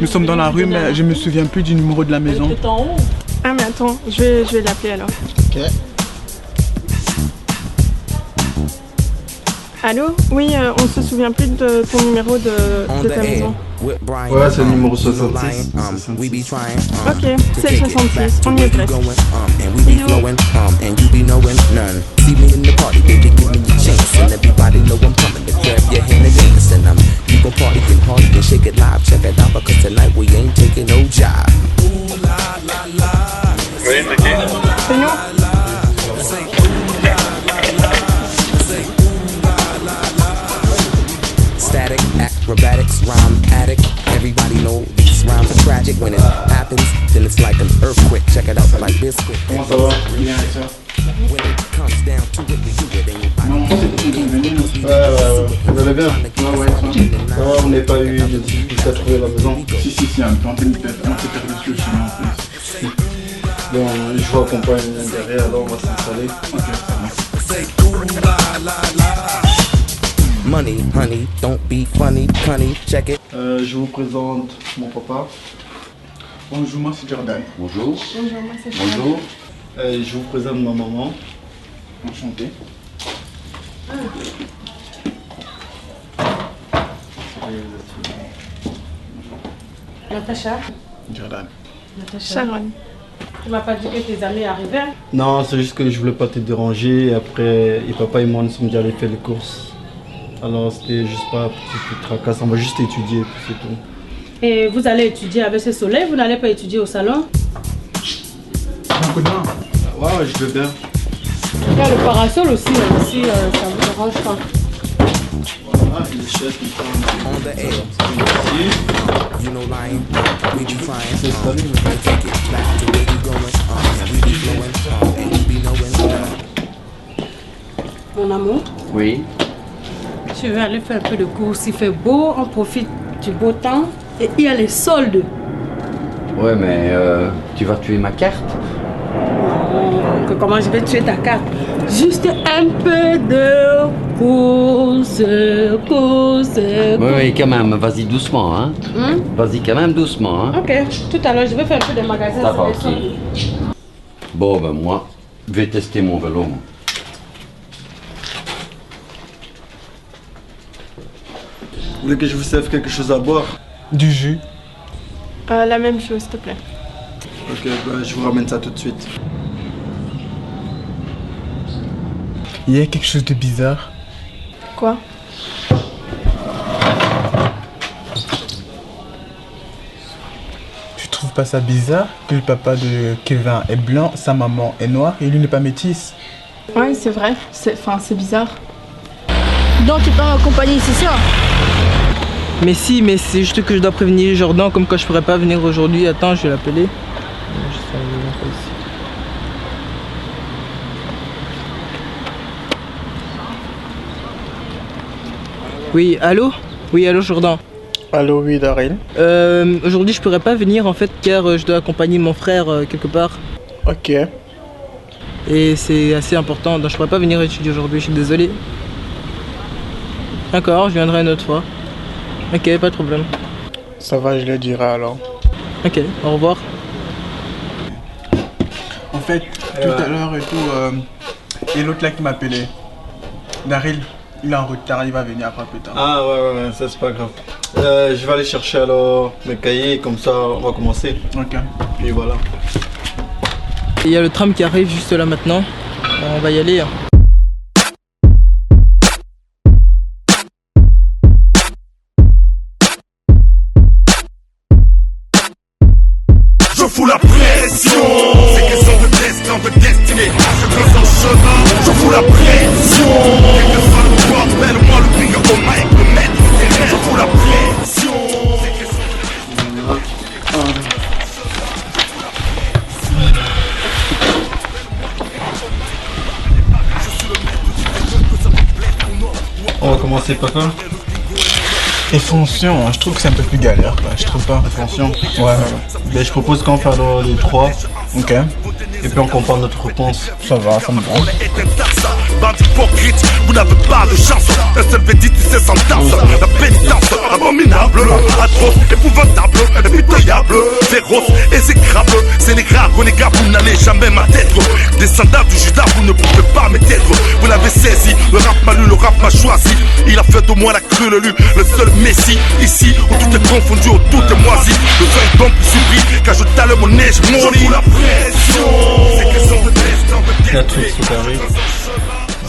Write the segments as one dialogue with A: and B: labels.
A: Nous sommes dans la rue, mais je me souviens plus du numéro de la maison.
B: Ah mais attends, je vais l'appeler alors.
A: Ok.
B: Allô? Oui, on se souvient plus de ton numéro de ta maison.
C: Ouais, c'est le numéro 66.
B: Ok, c'est le 66, on y est presque. C'est nous?
D: Static, acrobatics, rhyme addict. Everybody know these rhymes are tragic. When it happens, then it's like an earthquake. Check it out like this.
C: Comment ça va?
A: Bien, et toi?
D: When it comes down to it, we do it. Ain't
C: Ouais. Vous allez bien?
A: Ouais, toi?
C: Ça va, on n'est pas eu de difficulté à trouver la maison?
A: Si, un peu. On s'est perdu sur le chemin en plus.
C: Bon, je vous accompagne derrière, alors on va s'installer.
A: Ok, ça va.
D: money, honey, don't be funny, honey, check it.
C: Je vous présente mon papa.
A: Bonjour, moi c'est Jordan.
C: Bonjour.
B: Bonjour, moi c'est Charlotte.
C: Bonjour. Je vous présente ma maman.
A: Enchanté.
E: Natacha,
A: Jordan.
B: Sharon.
E: tu m'as pas dit que tes amis arrivaient?
C: Non, c'est juste que je voulais pas te déranger. Après, et papa et moi nous sommes déjà allés faire les courses. Alors c'était juste pas un petit tracasse, on va juste étudier et puis c'est tout.
E: Et vous allez étudier avec ce soleil, vous n'allez pas étudier au salon?
A: Un coup de main.
C: Ouais, je veux bien.
E: Il y a le parasol aussi, si ça vous dérange pas.
C: Voilà, les chefs qui
D: On the air, you know lying, we be trying,
C: C'est ça.
D: take it back to where you going, and we be flowing, and you be knowing.
E: Mon amour,
F: Oui.
E: je vais aller faire un peu de courses, il fait beau, on profite du beau temps et il y a les soldes.
F: Ouais, mais tu vas tuer ma carte?
E: Comment je vais tuer ta carte? Juste un peu de course.
F: Oui, quand même, vas-y doucement, hein. Vas-y quand même doucement, hein.
E: Ok, tout à l'heure je vais faire un peu de magasin.
F: Ça va,
E: c'est les
F: ok.
E: soldes.
F: Bon, ben moi, je vais tester mon vélo. moi.
C: Vous voulez que je vous serve quelque chose à boire?
A: Du jus.
B: La même chose, s'il te plaît.
C: Ok, bah, je vous ramène ça tout de suite.
A: Il y a quelque chose de bizarre.
B: Quoi?
A: Tu trouves pas ça bizarre que le papa de Kevin est blanc, sa maman est noire et lui n'est pas métisse?
B: Ouais, c'est vrai. C'est bizarre. Donc tu pars en compagnie, c'est ça?
G: Mais si, mais c'est juste que je dois prévenir Jordan, comme quoi je pourrais pas venir aujourd'hui. Attends, je vais l'appeler. Oui, allô? Oui, allô Jordan.
A: Allô, oui, Daryl.
G: Aujourd'hui je pourrais pas venir en fait car je dois accompagner mon frère quelque part.
A: Ok.
G: Et c'est assez important, donc je pourrais pas venir étudier aujourd'hui, je suis désolé. D'accord, je viendrai une autre fois. Ok, pas de problème.
A: Ça va, je le dirai alors.
G: Ok, au revoir.
A: En fait, tout à l'heure et tout, et l'autre là qui m'appelait. Daryl, il est en retard, il va venir après plus tard.
C: Ah ouais, ça c'est pas grave. Je vais aller chercher alors mes cahiers, comme ça on va commencer.
A: Ok.
C: Puis voilà.
G: Il y a le tram qui arrive juste là maintenant. On va y aller.
H: Je fous la pression. C'est question de destin, de destinée. Je creuse un chemin. Je fous la pression. Quel que soit le bordel, moi le bigger au mic, le maître. Je fous la pression. C'est question
C: On va commencer papa.
A: Et fonction, je trouve que c'est un peu plus galère, quoi. Je trouve pas.
C: Attention.
A: Ouais.
C: Ben, je propose qu'on fasse alors les trois.
A: Ok.
C: Et puis on compare notre réponse.
A: Ça va, ça me va.
H: Bande hypocrite, vous n'avez pas de chance. Un seul védite, c'est sans danse. La pénitence, abominable, atroce, épouvantable, impitoyable, féroce, exécrable. C'est les gars, renégats, vous n'allez jamais m'atteindre. Descendant du Judas, vous ne pouvez pas m'éteindre. Vous l'avez saisi, le rap m'a lu, le rap m'a choisi. Il a fait de moi la crue, le seul messie. Ici, où tout est confondu, où tout est moisi. Le vin est donc subit, car je tale mon nez, je mouris. La pression, c'est question de destin, de
C: 4 X au carré.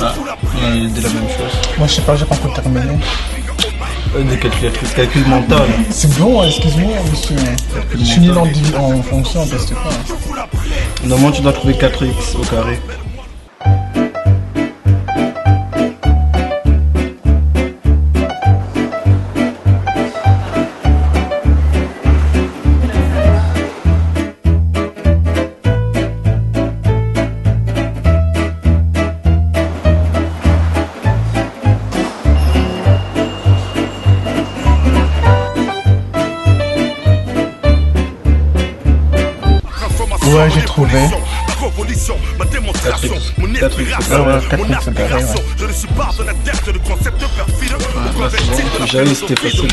C: Ah, on dit la même chose.
A: Moi, je sais pas, j'ai pas encore terminé.
C: Des calculatrices, calcul mental.
A: C'est bon, excuse-moi, monsieur. Je suis nul en fonction, teste pas.
C: Normalement, tu dois trouver 4x au carré.
A: Ouais, j'ai trouvé.
H: Ma démonstration, mon
A: Ouais,
H: inspiration,
A: ouais,
H: mon
A: 4x au carré, ouais.
H: Je ne suis pas un adepte de concept perfide.
C: J'avais c'était facile.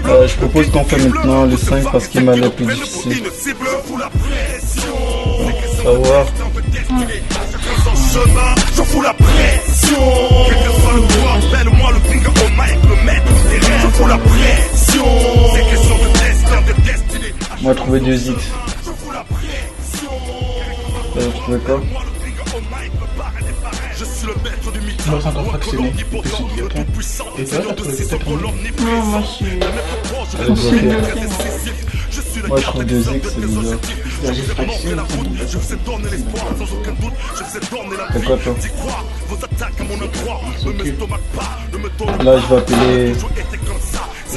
C: Je propose qu'on fait maintenant le 5 parce qu'il m'a l'air plus difficile. Au revoir.
H: Je fous la pression. Quel que soit le droit, appelle-moi le finger au mic, le maître des rêves. Je fous la pression. C'est question de destin, de destinée.
C: On va trouver 2x. Trouver quoi?
H: Je suis le maître du mythe.
A: Moi, c'est encore fractionné. Et toi, t'as trouvé peut-être un.
B: Non, moi je suis.
C: Allez, bloqué. Moi je trouve 2x, c'est bizarre.
A: J'ai fractionné.
C: C'est quoi toi? Là je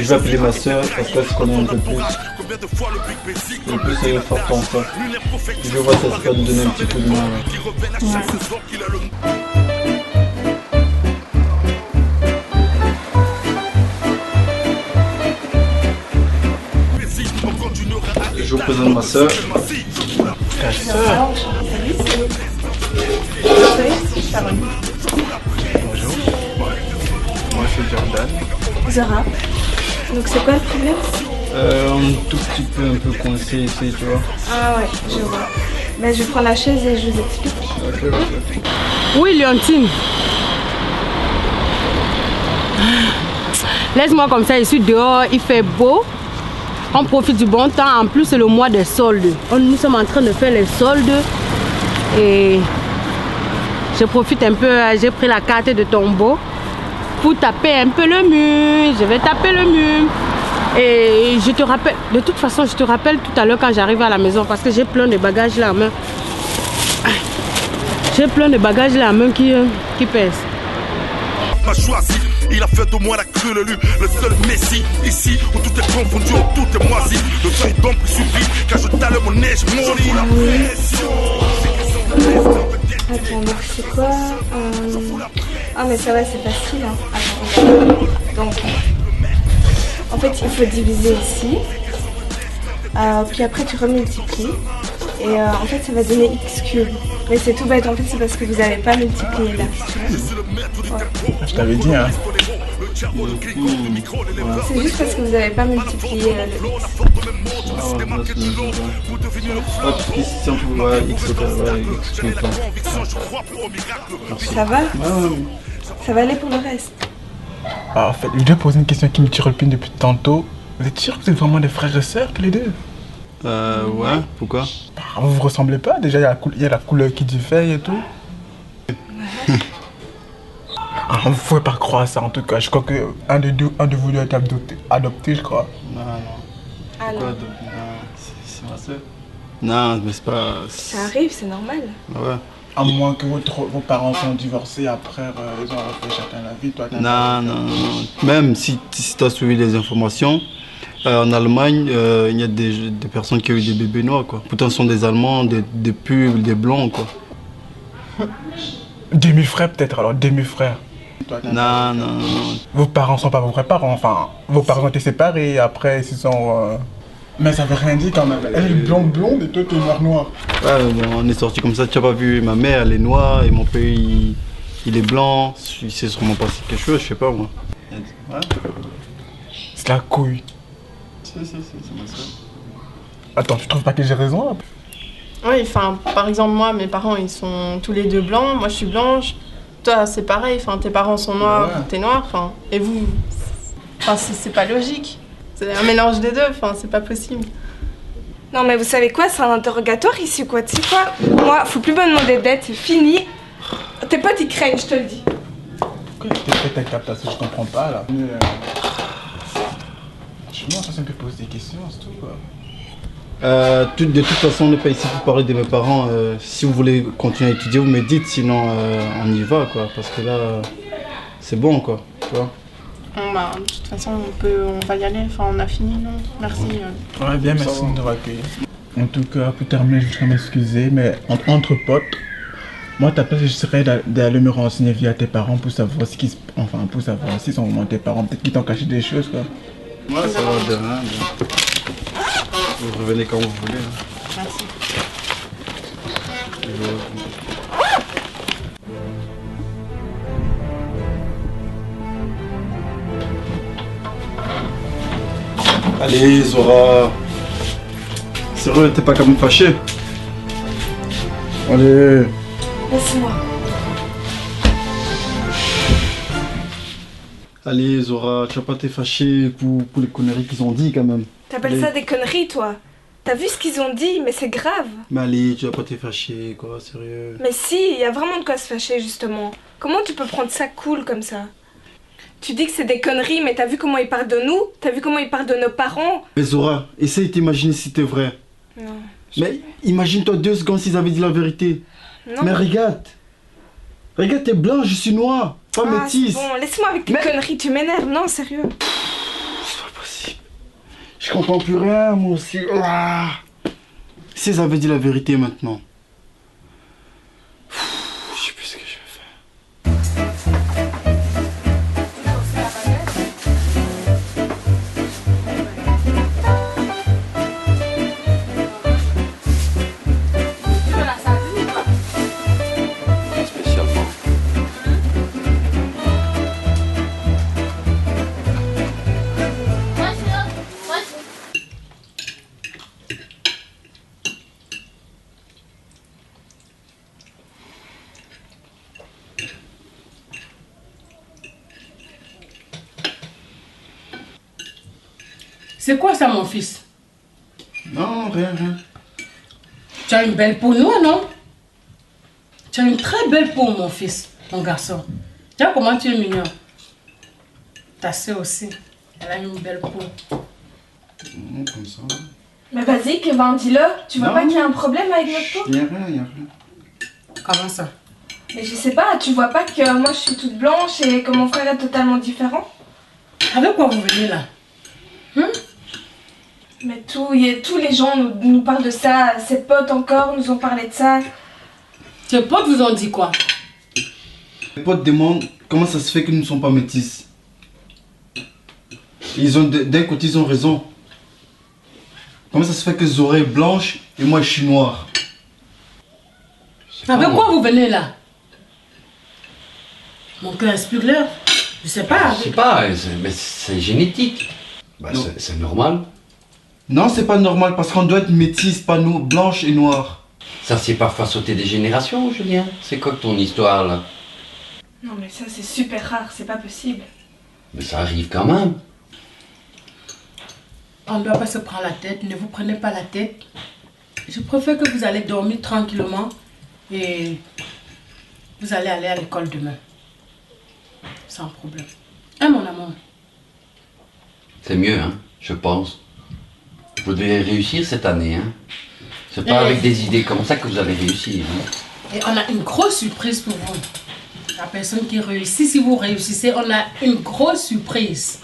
C: vais appeler ma soeur parce qu'elle se connaît un peu plus. Le plus elle est forte en ça. Je vois ça va nous donner un petit peu de main. Je vous présente ma soeur.
A: Ta soeur. Bonjour. Moi, je suis Jordan.
I: Zara. Donc c'est quoi le problème?
C: Un tout petit peu un peu coincé ici, tu vois.
I: Ah ouais, je vois. Ben, je prends la chaise et je vous explique.
C: Ok.
E: Oui, Léontine. Laisse-moi comme ça, je suis dehors, il fait beau. On profite du bon temps. En plus, c'est le mois des soldes. Nous sommes en train de faire les soldes. Et je profite un peu. J'ai pris la carte de tombeau pour taper un peu le mur. Je vais taper le mur. Et je te rappelle, de toute façon, je te rappelle tout à l'heure quand j'arrive à la maison parce que j'ai plein de bagages là en main. J'ai plein de bagages là en main qui pèsent.
H: M'a choisi, il a fait de moi la crue, le seul messie. Ici où tout est confondu, où tout est moisi. Le feu est donc suffit, car je tale mon nez, je mouris.
I: Attends, donc c'est quoi Ah mais ça va, c'est facile. Hein. Attends, donc, en fait, il faut diviser ici. Puis après, tu remultiplies. Et en fait, ça va donner x cube. Mais c'est tout bête, en fait, c'est parce que vous n'avez pas multiplié là. Ouais.
A: Je t'avais dit, hein.
I: C'est juste parce que vous n'avez pas multiplié le x.
C: Si on peut voir x au carré, x tout le temps.
I: Ça va? Ça va aller pour le reste.
A: Ah, en fait, je dois poser une question qui me turlupine depuis tantôt. Vous êtes sûr que vous êtes vraiment des frères et sœurs tous les deux?
C: Ouais, pourquoi?
A: Vous vous ressemblez pas? Déjà, il y a la couleur qui diffère et tout. Vous ne pouvez pas croire ça en tout cas. Je crois que un de vous doit être adopté, je crois.
C: Non.
I: Ah non.
C: C'est ma soeur. Non, mais c'est pas...
I: Ça arrive, c'est normal.
C: Ouais.
A: À moins que vos parents sont divorcés, après ils ont refait chacun la vie. Toi,
C: non. Même si tu as suivi les informations, en Allemagne, il y a des personnes qui ont eu des bébés noirs, quoi. Pourtant, ce sont des Allemands, des purs, des blancs, quoi.
A: Demi-frères peut-être alors, demi-frères.
C: Non.
A: Vos parents sont pas vos vrais parents, enfin, vos parents ont été séparés, après ils se sont... Mais ça veut rien dire quand même. Elle est blonde et toi t'es noir.
C: Ouais, bon, on est sorti comme ça, tu as pas vu, ma mère elle est noire et mon père il est blanc. Il s'est sûrement passé quelque chose, je sais pas moi. Ouais.
A: C'est la couille.
C: Si, c'est ma soeur.
A: Attends, tu trouves pas que j'ai raison là?
B: Oui, enfin, par exemple, moi, mes parents, ils sont tous les deux blancs, moi je suis blanche. Toi, c'est pareil, enfin, tes parents sont noirs, t'es noir, enfin, et vous, enfin, c'est pas logique. C'est un mélange des deux, enfin, c'est pas possible.
I: Non mais vous savez quoi, c'est un interrogatoire ici quoi, tu sais quoi? Moi, faut plus me demander d'aide, c'est fini. Tes potes ils craignent, je te le dis.
A: Pourquoi tu t'es fait ta captation? Je comprends pas là. Je suis ça me fait poser des questions, c'est tout quoi.
C: De toute façon, on n'est pas ici pour parler de mes parents. Si vous voulez continuer à étudier, vous me dites, sinon on y va quoi. Parce que là, c'est bon quoi, tu vois.
B: Bah, de toute façon, on va y aller, enfin, on a fini, non? Merci.
A: Ouais, bien, merci de nous accueillir. En tout cas, pour terminer, je voudrais m'excuser, mais entre potes, moi, ta place, je serais d'aller me renseigner via tes parents pour savoir ce qui se... Enfin, pour savoir s'ils sont vraiment tes parents, peut-être qu'ils t'ont caché des choses quoi.
C: Ouais, ça va de rien. Vous revenez quand vous voulez.
B: Merci.
C: Allez, Zora. Sérieux, t'es pas quand même fâché? Allez.
I: Laisse-moi.
C: Allez, Zora, tu vas pas t'es fâché pour les conneries qu'ils ont dit quand même.
I: T'appelles ça des conneries toi? T'as vu ce qu'ils ont dit, mais c'est grave.
C: Mais allez, tu vas pas t'es fâché, quoi, sérieux.
I: Mais si, il y a vraiment de quoi se fâcher justement. Comment tu peux prendre ça cool comme ça? Tu dis que c'est des conneries, mais t'as vu comment ils parlent de nous? T'as vu comment ils parlent de nos parents?
C: Mais Zora, essaye de t'imaginer si c'était vrai.
I: Non.
C: Mais imagine-toi 2 secondes s'ils avaient dit la vérité.
I: Non.
C: Mais regarde. Regarde, t'es blanc, je suis noir. Pas métisse.
I: Bon, laisse-moi avec tes conneries, tu m'énerves, non, sérieux.
C: C'est pas possible. Je comprends plus rien, moi aussi. Ah. S'ils avaient dit la vérité maintenant. Je sais plus ce que je vais faire.
E: C'est quoi ça, mon fils?
C: Non, rien.
E: Tu as une belle peau noire, non? Tu as une très belle peau, mon fils, mon garçon. Tiens, comment tu es mignon. Ta soeur aussi, elle a une belle peau.
C: Comme ça.
I: Mais vas-y, Kevin, dis-le. Tu vois pas qu'il y a un problème avec notre peau?
C: Y'a rien.
E: Comment ça?
I: Mais je sais pas, tu vois pas que moi je suis toute blanche et que mon frère est totalement différent?
E: Avec quoi vous venez là?
I: Mais tous les gens nous parlent de ça, ses potes encore nous ont parlé de ça.
E: Tes potes vous ont dit quoi?
C: Les potes demandent comment ça se fait qu'ils ne sont pas métis. Ils ont d'un côté ils ont raison. Comment ça se fait que Zora est blanche et moi je suis noir?
E: Avec quoi vous venez là? Mon cœur explique-leur. Je sais pas.
F: Je sais pas, mais c'est génétique. Bah, c'est normal.
C: Non, c'est pas normal parce qu'on doit être métis, pas nous, blanche et noire.
F: Ça, c'est parfois sauter des générations, Julien. C'est quoi ton histoire là?
I: Non mais ça c'est super rare, c'est pas possible.
F: Mais ça arrive quand même.
E: On ne doit pas se prendre la tête, ne vous prenez pas la tête. Je préfère que vous allez dormir tranquillement et vous allez aller à l'école demain. Sans problème. Hein, mon amour?
F: C'est mieux, hein, je pense. Vous devez réussir cette année, hein. C'est pas avec des idées comme ça que vous allez réussir. Hein.
E: Et on a une grosse surprise pour vous. La personne qui réussit, si vous réussissez, on a une grosse surprise.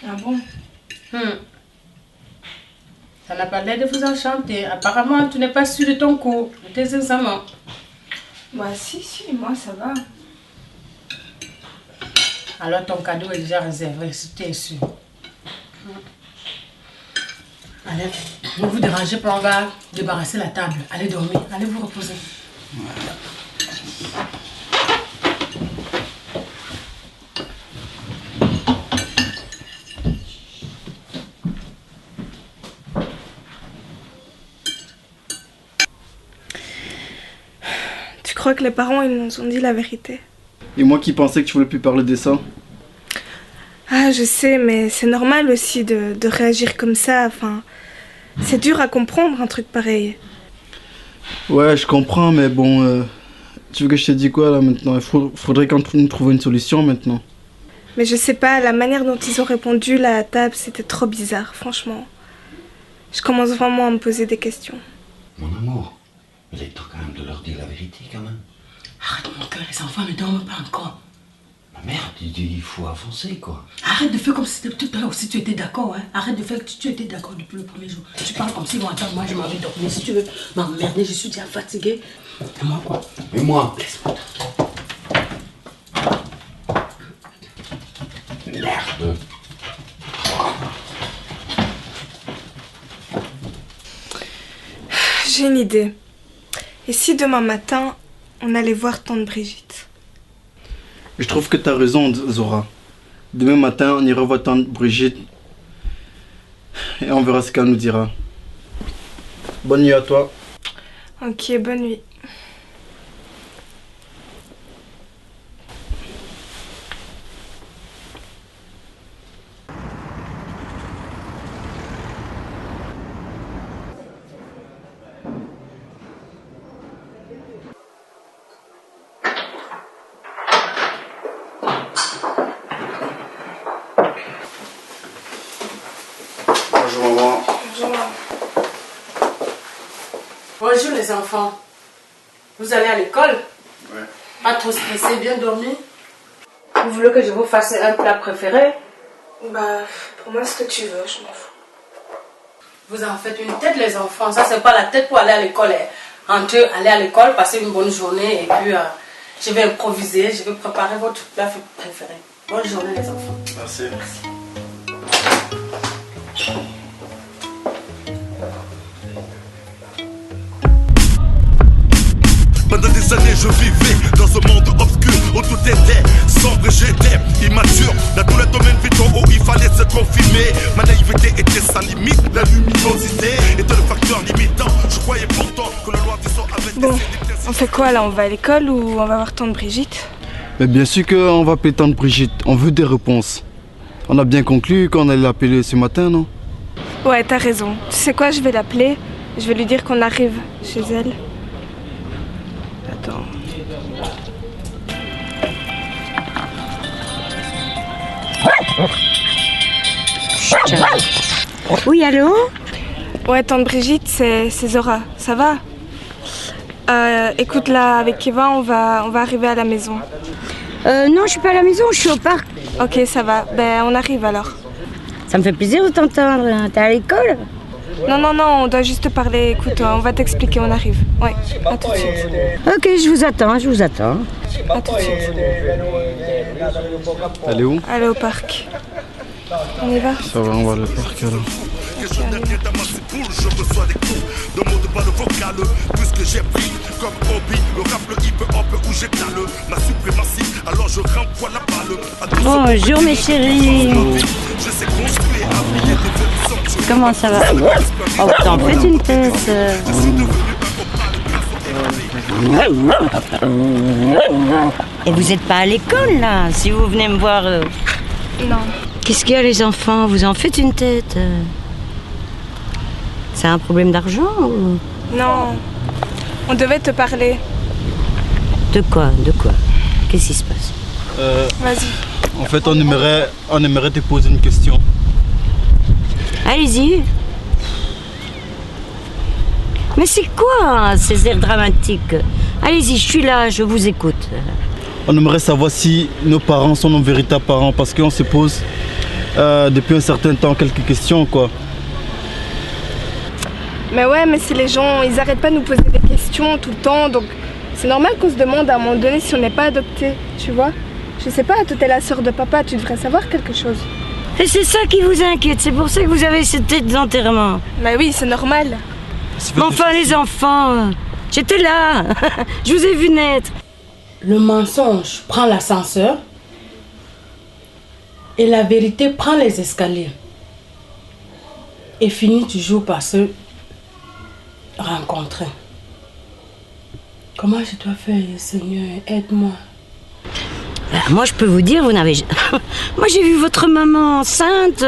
I: Ah bon?
E: Ça n'a pas l'air de vous enchanter. Apparemment, tu n'es pas sûr de ton cours, de tes examens.
I: Bah si, moi ça va.
E: Alors ton cadeau est déjà réservé, si tu es sûr. Allez, ne vous dérangez pas, on va débarrasser la table. Allez dormir, allez vous reposer.
I: Tu crois que les parents, ils nous ont dit la vérité?
C: Et moi qui pensais que tu voulais plus parler de ça.
I: Ah, je sais, mais c'est normal aussi de réagir comme ça. Enfin, c'est dur à comprendre un truc pareil.
C: Ouais, je comprends, mais bon, tu veux que je te dise quoi là maintenant? Il faudrait qu'on trouve une solution maintenant.
I: Mais je sais pas, la manière dont ils ont répondu là à table, c'était trop bizarre, franchement. Je commence vraiment à me poser des questions.
F: Mon amour, il est temps quand même de leur dire la vérité quand même.
E: Arrête mon cœur, les enfants ne dorment pas encore.
F: Ma mère, il faut avancer quoi.
E: Arrête de faire comme si tout à l'heure aussi tu étais d'accord. Hein. Arrête de faire que tu étais d'accord depuis le premier jour. Tu parles comme si, bon, attends, moi je m'en vais dormir. Si tu veux m'emmerder, je suis déjà fatiguée. Et moi quoi?
F: Et moi?
E: Laisse-moi tranquille.
F: Merde.
I: J'ai une idée. Et si demain matin, on allait voir tante Brigitte?
C: Je trouve que t'as raison, Zora. Demain matin, on ira voir tante Brigitte. Et on verra ce qu'elle nous dira. Bonne nuit à toi.
I: Ok, bonne nuit.
C: Bonjour maman.
I: Bonjour.
E: Bonjour les enfants. Vous allez à l'école?
C: Ouais.
E: Pas trop stressé, bien dormi? Vous voulez que je vous fasse un plat préféré?
I: Bah, pour moi, ce que tu veux, je m'en fous.
E: Vous en faites une tête les enfants, ça c'est pas la tête pour aller à l'école. Rentrer, aller à l'école, passer une bonne journée et puis je vais improviser, je vais préparer votre plat préféré. Bonne journée les enfants.
C: Merci.
H: Pendant des années je vivais dans un monde obscur où tout était sombre et j'étais immature. Dans tous les domaines vitaux où il fallait se confirmer. Ma naïveté était sans limite, la luminosité était le facteur limitant. Je croyais pourtant que le loi du sort avait
I: Bon, on fait quoi là? On va à l'école ou on va voir tante Brigitte?
C: Mais bien sûr qu'on va appeler tante Brigitte. On veut des réponses. On a bien conclu qu'on allait l'appeler ce matin, non?
I: Ouais, t'as raison. Tu sais quoi, je vais l'appeler. Je vais lui dire qu'on arrive chez elle. Attends.
J: Oui, allô?
I: Ouais, tante Brigitte, c'est Zora. Ça va? Écoute, là, avec Eva, on va arriver à la maison.
J: Non, je suis pas à la maison, je suis au parc.
I: Ok, ça va. Ben, on arrive alors.
J: Ça me fait plaisir de t'entendre. T'es à l'école?
I: Non, on doit juste parler. Écoute, on va t'expliquer, on arrive. Ouais, à tout de suite.
J: Ok, je vous attends.
I: À tout de suite.
C: Elle est où?
I: Allez au parc. On y va?
C: Ça va, on va aller au parc alors.
H: Que je n'ai rien dans ma ciboule, je reçois des coups de mots de balle vocale. Puisque j'ai pris comme hobby le rap, le hip-hop où j'étale ma suprématie, alors je renvoie la balle.
J: Bonjour mes chéris.
H: Je sais construire, appuyer des versions.
J: Comment ça va? Oh, t'en fais une tête. Et vous n'êtes pas à l'école là, si vous venez me voir.
I: Non.
J: Qu'est-ce qu'il y a les enfants? Vous en faites une tête? C'est un problème d'argent ou...
I: Non. On devait te parler.
J: De quoi? Qu'est-ce qui se passe?
I: Vas-y.
C: En fait, on aimerait te poser une question.
J: Allez-y. Mais c'est quoi ces airs dramatiques? Allez-y, je suis là, je vous écoute.
C: On aimerait savoir si nos parents sont nos véritables parents, parce qu'on se pose depuis un certain temps quelques questions, quoi.
I: Mais ouais, mais si les gens, ils arrêtent pas de nous poser des questions tout le temps, donc c'est normal qu'on se demande à un moment donné si on n'est pas adopté, tu vois. Je sais pas, toi t'es la sœur de papa, tu devrais savoir quelque chose.
J: Et c'est ça qui vous inquiète, c'est pour ça que vous avez cette tête d'enterrement.
I: Bah oui, c'est normal.
J: Mais enfin, les enfants, j'étais là. Je vous ai vu naître.
E: Le mensonge prend l'ascenseur et la vérité prend les escaliers. Et finit toujours par se rencontrer. Comment je dois faire, Seigneur? Aide-moi.
J: Moi, je peux vous dire, vous n'avez... Moi, j'ai vu votre maman enceinte.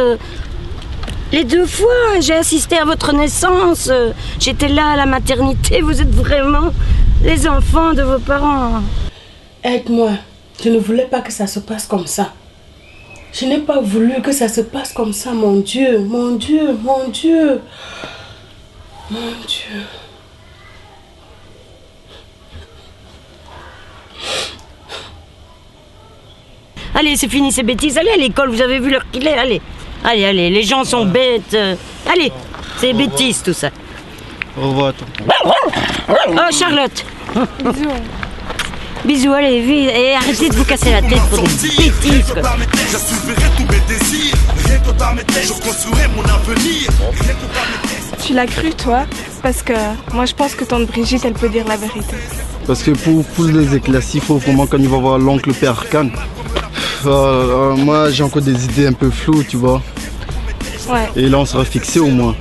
J: Les 2 fois, j'ai assisté à votre naissance. J'étais là à la maternité. Vous êtes vraiment les enfants de vos parents.
E: Aide-moi. Je ne voulais pas que ça se passe comme ça. Je n'ai pas voulu que ça se passe comme ça, mon Dieu. Mon Dieu, mon Dieu. Mon Dieu.
J: Allez, c'est fini ces bêtises. Allez à l'école, vous avez vu l'heure qu'il est. Allez, allez, allez. Les gens sont bêtes. Allez, c'est bêtises tout ça.
C: Au revoir, toi.
J: Oh, Charlotte.
I: Bisous.
J: Bisous, allez, vite. Et arrêtez de vous casser la tête pour des bêtises. Quoi.
H: J'assumerai tous mes désirs. Rien que par mes textes, je construirai mon avenir.
I: Tu l'as cru, toi? Parce que moi, je pense que tante Brigitte, elle peut dire la vérité.
C: Parce que pour les éclaircies, il faut vraiment quand il va voir l'oncle Père Khan. Moi, j'ai encore des idées un peu floues, tu vois.
I: Ouais.
C: Et là, on sera fixé au moins.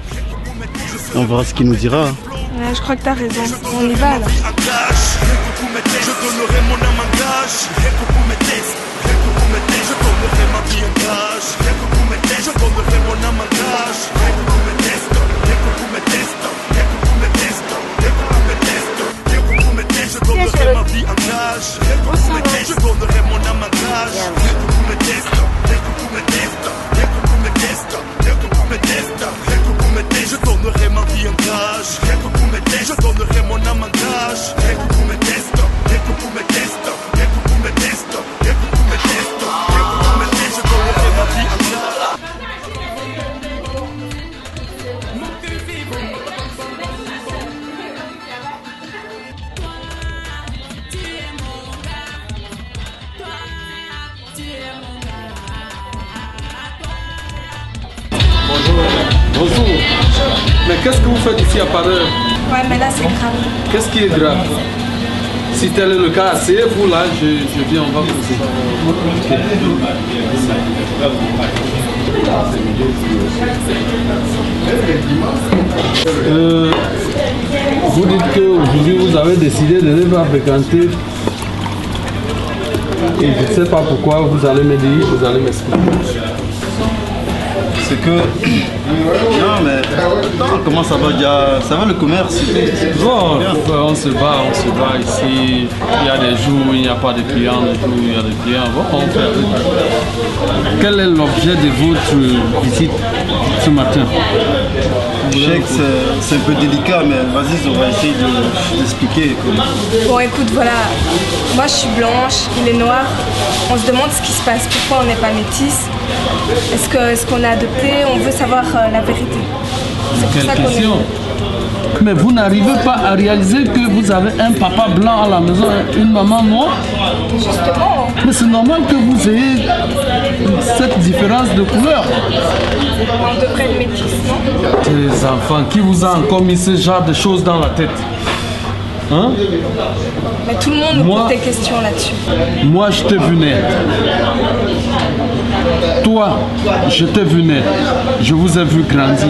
C: On verra ce qu'il nous dira.
I: Ouais, je crois que t'as raison. On y va, là.
H: Je donnerai mon âme en gage. Rien que pour mes textes, rien que pour mes textes, je donnerai ma vie en gage. Rien que pour mes textes, je donnerai mon âme en gage. Rien que pour mes textes, rien que pour mes textes, rien que pour mes textes, rien que pour mes textes, rien que pour mes textes, je donnerai ma vie en gage. Rien que pour mes textes, je donnerai mon âme en gage. Rien que pour mes textes, rien que pour mes textes, rien que pour mes textes, rien que pour mes textes, rien que pour mes textes, je donnerai ma vie en gage. Rien que pour mes textes, je donnerai mon âme en gage. Rien que pour mes textes. Rien que pour mes tests, rien que pour mes tests, rien que pour mes tests, rien que pour mes tests, je donnerai ma vie en gage.
K: Bonjour. Mais qu'est-ce que vous faites ici à Paris?
I: Ouais, mais là, c'est grave.
K: Qu'est-ce qui est grave? Si tel est le cas, asseyez-vous là, je viens, on va poser. Vous dites qu'aujourd'hui vous avez décidé de ne pas fréquenter. Et je ne sais pas pourquoi, vous allez me dire, vous allez m'expliquer.
C: C'est que... Non mais... Attends, comment ça va déjà? Ça va le commerce?
K: Bon, on se bat ici. Il y a des jours où il n'y a pas de clients, des jours où il y a des clients. Bon, on fait avec. Quel est l'objet de votre visite ce matin?
C: Je sais que c'est un peu délicat, mais vas-y, on va essayer d'expliquer.
I: Bon, écoute, voilà. Moi, je suis blanche, il est noir. On se demande ce qui se passe. Pourquoi on n'est pas métis? Est-ce qu'on a adopté? On veut savoir la vérité.
K: Quelle question? Mais vous n'arrivez pas à réaliser que vous avez un papa blanc à la maison et une maman noire?
I: Justement.
K: Mais c'est normal que vous ayez cette différence de couleur.
I: On devrait être métis, non?
K: Les enfants, qui vous a encore mis ce genre de choses dans la tête? Hein?
I: Mais tout le monde nous pose des questions là-dessus.
K: Moi, je t'ai vu naître. Toi, je t'ai vu naître. Je vous ai vu grandir.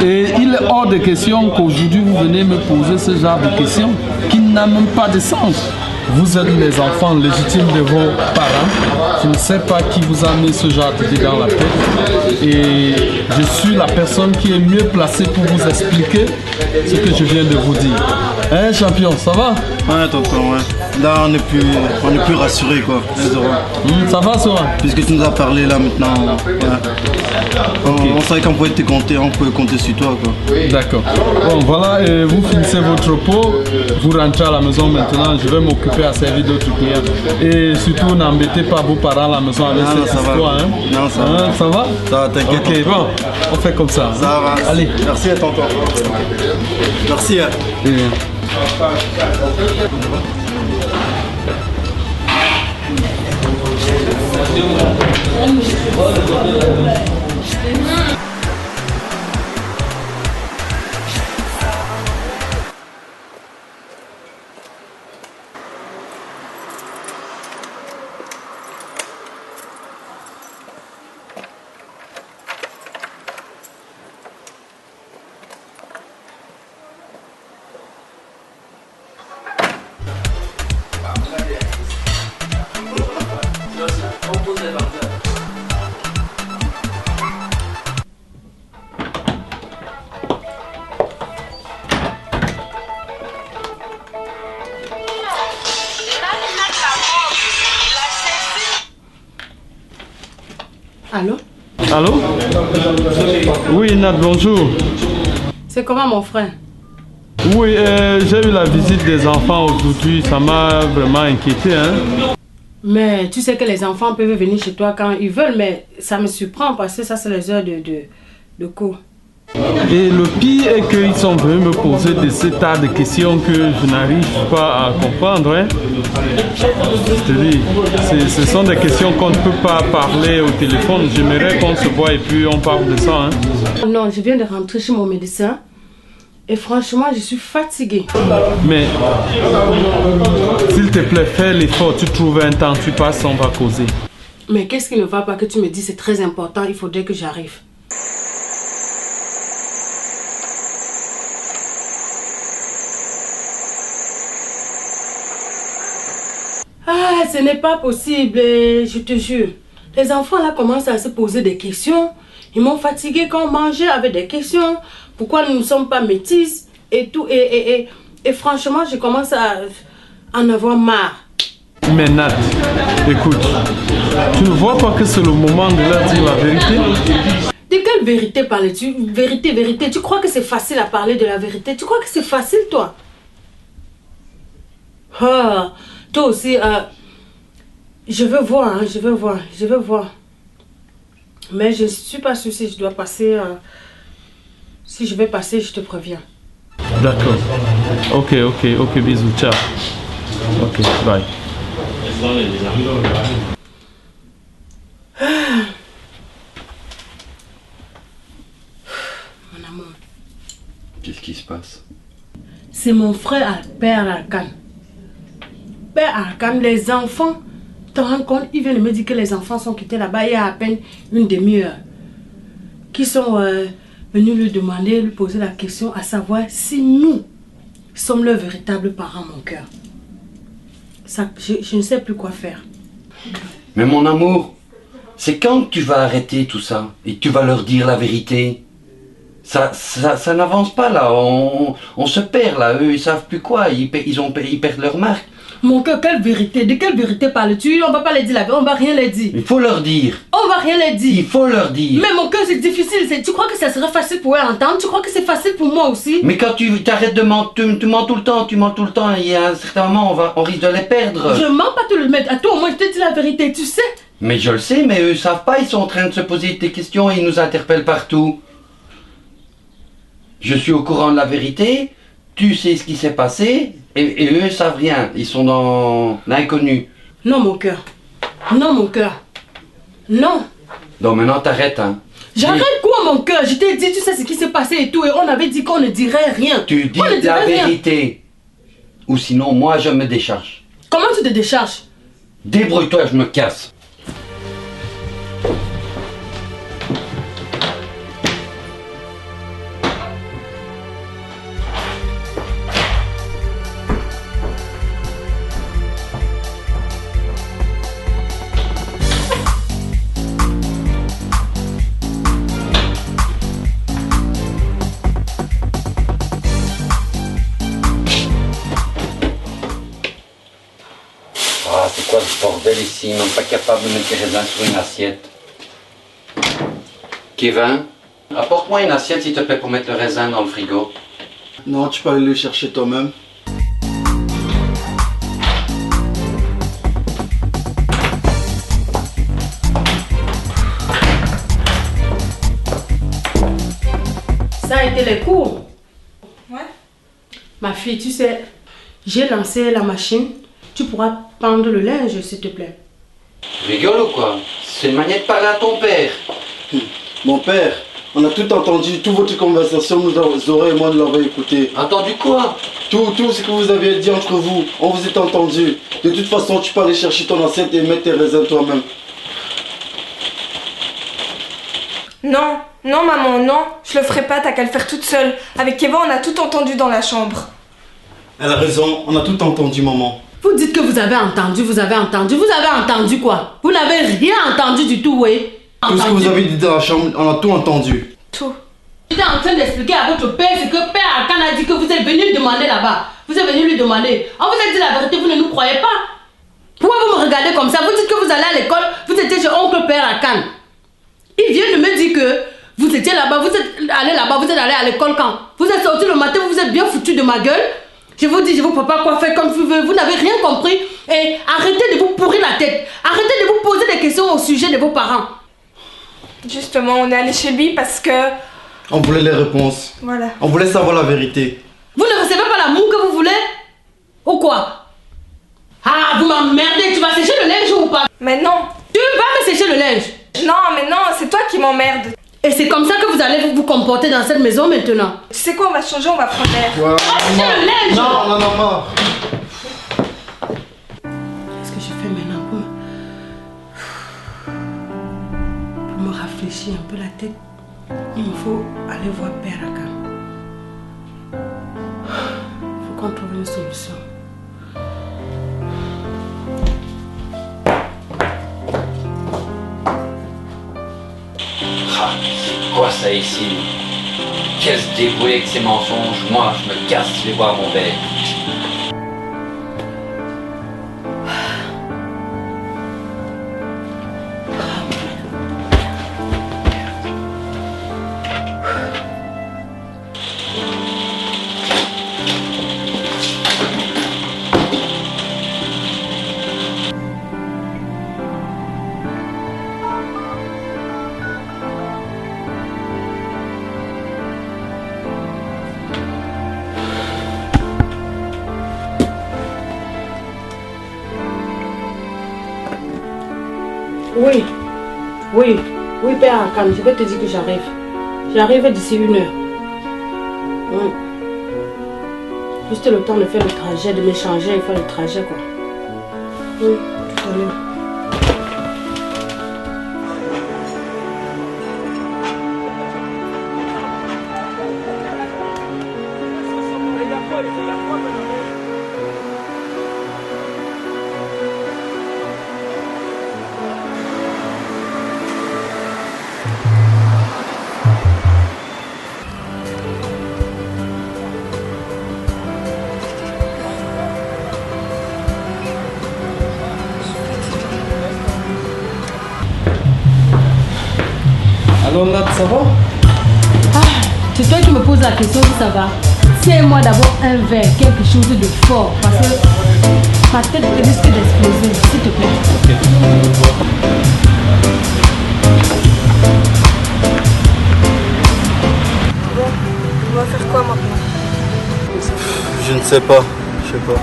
K: Et il est hors de question qu'aujourd'hui vous venez me poser ce genre de questions qui n'a même pas de sens. Vous êtes les enfants légitimes de vos parents. Je ne sais pas qui vous a mis ce genre d'idée dans la tête. Et je suis la personne qui est mieux placée pour vous expliquer ce que je viens de vous dire. Hein, champion, ça va?
C: Ouais, tonton, ouais. Là, on est plus rassurés, quoi.
K: Ça va, Sora?
C: Puisque tu nous as parlé, là, maintenant. Ouais. Okay. On savait qu'on pouvait te compter, on pouvait compter sur toi, quoi.
K: D'accord. Bon, voilà, et vous finissez votre pot. Vous rentrez à la maison maintenant. Je vais m'occuper à servir d'autres clients. Et surtout, n'embêtez pas vos parents à la maison avec cette histoire. Hein?
C: Non, ça va.
K: Ça va?
C: Ça va, t'inquiète.
K: Ok, bon, on fait comme ça.
C: Ça va.
K: Allez.
C: Merci à tonton. Merci. Hein.
E: Allô?
K: Allô? Oui, Nat, bonjour.
E: C'est comment mon frère?
K: Oui, j'ai eu la visite des enfants aujourd'hui, ça m'a vraiment inquiété, hein.
E: Mais tu sais que les enfants peuvent venir chez toi quand ils veulent, mais ça me surprend parce que ça c'est les heures de cours.
K: Et le pire est qu'ils sont venus me poser des tas de questions que je n'arrive pas à comprendre, hein. C'est-à-dire, ce sont des questions qu'on ne peut pas parler au téléphone. J'aimerais qu'on se voit et puis on parle de ça, hein.
E: Non, je viens de rentrer chez mon médecin. Et franchement, je suis fatiguée.
K: Mais, s'il te plaît, fais l'effort, tu trouves un temps, tu passes, on va causer.
E: Mais qu'est-ce qui ne va pas que tu me dis, c'est très important, il faudrait que j'arrive. Ah, ce n'est pas possible, je te jure. Les enfants là commencent à se poser des questions. Ils m'ont fatigué quand on mangeait avec des questions. Pourquoi nous ne sommes pas métis et tout. Et franchement, je commence à en avoir marre.
K: Mais Nat, écoute, tu ne vois pas que c'est le moment de leur dire la vérité?
E: De quelle vérité parles-tu? Vérité. Tu crois que c'est facile à parler de la vérité? Tu crois que c'est facile, toi? Ah, toi aussi, je veux voir, hein, je veux voir. Mais je ne suis pas sûre si je dois passer. Si je vais passer, je te préviens.
K: D'accord. Ok, bisous, ciao. Ok, bye.
E: Mon amour.
F: Qu'est-ce qui se passe?
E: C'est mon frère Père Arkan. Père Arkan, les enfants, tu te rends compte, il vient de me dire que les enfants sont quittés là-bas il y a à peine une demi-heure. Qui sont venus lui demander, lui poser la question à savoir si nous sommes leurs véritables parents, mon cœur. Ça, je ne sais plus quoi faire.
F: Mais mon amour, c'est quand que tu vas arrêter tout ça et que tu vas leur dire la vérité? Ça n'avance pas là, on se perd là, eux ils savent plus quoi, ils perdent leur marque.
E: Mon cœur, quelle vérité? De quelle vérité parles-tu? On va pas les dire la vérité, on va rien les dire.
F: Il faut leur dire.
E: On va rien les dire.
F: Il faut leur dire.
E: Mais mon cœur c'est difficile, tu crois que ça serait facile pour eux à entendre? Tu crois que c'est facile pour moi aussi?
F: Mais quand tu t'arrêtes de mentir, tu mens tout le temps, il y a un certain moment on risque de les perdre.
E: Je mens pas tout le mettre, à toi au moins je te dis la vérité, tu sais.
F: Mais je le sais, mais eux ils savent pas, ils sont en train de se poser des questions et ils nous interpellent partout. Je suis au courant de la vérité, tu sais ce qui s'est passé, et eux savent rien, ils sont dans l'inconnu.
E: Non mon cœur, non.
F: Donc maintenant t'arrêtes, hein.
E: J'arrête quoi mon cœur? Je t'ai dit, tu sais ce qui s'est passé et tout, et on avait dit qu'on ne dirait rien.
F: Tu dis la vérité, ou sinon moi je me décharge.
E: Comment tu te décharges?
F: Débrouille-toi, je me casse. C'est quoi ce bordel ici, même pas capable de mettre les raisins sur une assiette. Kevin, apporte-moi une assiette s'il te plaît pour mettre le raisin dans le frigo.
C: Non, tu peux aller le chercher toi-même.
E: Ça a été les cours.
I: Ouais.
E: Ma fille, tu sais, j'ai lancé la machine. Tu pourras prendre le linge, s'il te plaît.
F: Tu rigoles ou quoi? C'est une manière de parler à ton père.
C: Mon père, on a tout entendu, toute votre conversation, nous Zora et moi nous l'avons écouté.
F: Entendu quoi?
C: Tout ce que vous avez dit entre vous, on vous est entendu. De toute façon, tu peux aller chercher ton assiette et mettre tes raisins toi-même.
I: Non, non maman, non, je le ferai pas, t'as qu'à le faire toute seule. Avec Eva, on a tout entendu dans la chambre.
C: Elle a raison, on a tout entendu, maman.
E: Vous dites que vous avez entendu, vous avez entendu quoi? Vous n'avez rien entendu du tout, oui?
C: Tout ce que vous avez dit dans la chambre, on a tout entendu.
I: Tout.
E: J'étais en train d'expliquer à votre père ce que Père Akan a dit que vous êtes venu lui demander là-bas. Vous êtes venu lui demander. On vous a dit la vérité, vous ne nous croyez pas. Pourquoi vous me regardez comme ça? Vous dites que vous allez à l'école, vous étiez chez oncle Père Akan. Il vient de me dire que vous étiez là-bas, vous êtes allé là-bas, vous êtes allé à l'école quand? Vous êtes sorti le matin, vous êtes bien foutu de ma gueule. Je vous dis, je vous prépare quoi faire comme vous voulez. Vous n'avez rien compris. Et arrêtez de vous pourrir la tête. Arrêtez de vous poser des questions au sujet de vos parents.
I: Justement, on est allé chez lui parce que...
C: On voulait les réponses.
I: Voilà.
C: On voulait savoir la vérité.
E: Vous ne recevez pas l'amour que vous voulez? Ou quoi? Ah, vous m'emmerdez. Tu vas sécher le linge ou pas?
I: Mais non.
E: Tu vas me sécher le linge?
I: Non, mais non, c'est toi qui m'emmerdes.
E: Et c'est comme ça que vous allez vous comporter dans cette maison maintenant.
I: Tu sais quoi, on va changer, on va prendre l'air.
C: Ouais,
E: sécher le linge.
C: Non, on en a marre.
E: Qu'est-ce que je fais maintenant pour me rafraîchir un peu la tête? Il me faut aller voir Père Akan. Il faut qu'on trouve une solution.
F: Ah, c'est quoi ça ici? Qu'est-ce dévoué avec ces mensonges? Moi, je me casse, je vais voir mon père.
E: Oui, Père Akan, je vais te dire que j'arrive. J'arrive d'ici 1 heure. Oui. Juste le temps de faire le trajet, de m'échanger et faire le trajet, quoi. Oui, tout à l'heure.
C: Alors Nat, ça va?
E: Ah, c'est toi qui me poses la question si ça va. Tiens-moi d'abord un verre, quelque chose de fort, parce que ma tête risque d'exploser, s'il te plaît.
I: Bon, on va faire quoi maintenant?
C: Je ne sais pas, je sais pas.